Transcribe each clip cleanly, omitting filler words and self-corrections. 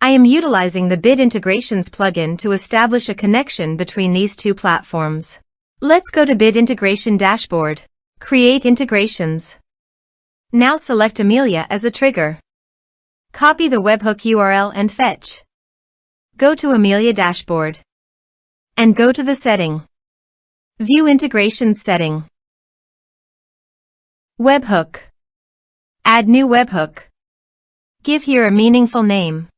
I am utilizing the Bid Integrations plugin to establish a connection between these two platforms. Let's go to Bid Integration Dashboard. Create integrations. Now select Amelia as a trigger. Copy the webhook URL and fetch. Go to Amelia Dashboard. And go to the setting. View Integrations setting. Webhook. Add new webhook. Give here a meaningful name.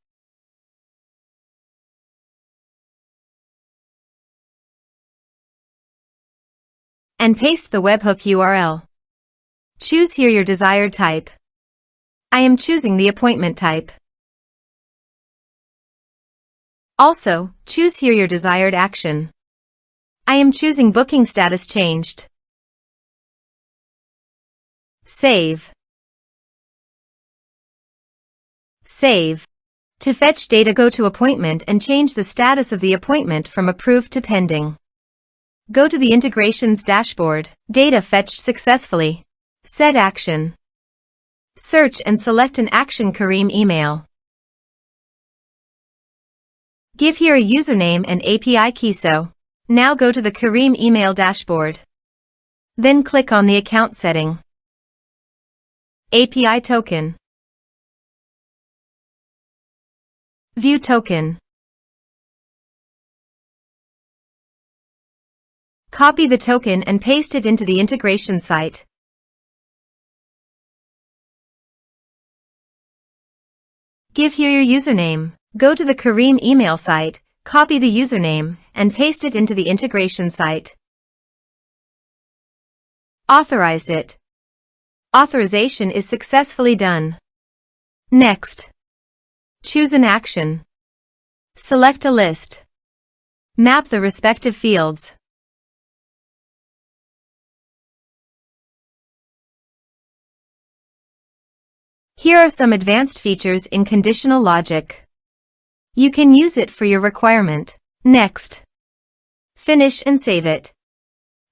And paste the webhook URL. Choose here your desired type. I am choosing the appointment type. Also, choose here your desired action. I am choosing booking status changed. Save. Save. To fetch data, go to Appointment and change the status of the appointment from approved to pending. Go to the Integrations Dashboard. Data fetched successfully. Set action. Search and select an action Kirim email. Give here a username and API key. Now go to the Kirim email dashboard. Then click on the account setting. API token. View token. Copy the token and paste it into the integration site. Give here your username. Go to the Kirim email site, copy the username, and paste it into the integration site. Authorized it. Authorization is successfully done. Next. Choose an action. Select a list. Map the respective fields. Here are some advanced features in conditional logic. You can use it for your requirement. Next. Finish and save it.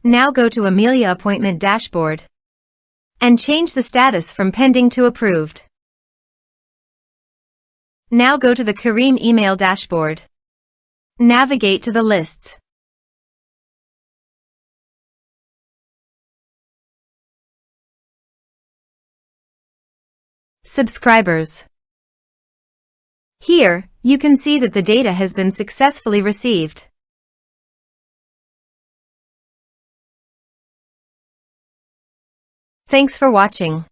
Now go to Amelia Appointment Dashboard. And change the status from pending to approved. Now go to the Kirim email dashboard. Navigate to the lists. Subscribers. Here, you can see that the data has been successfully received. Thanks for watching.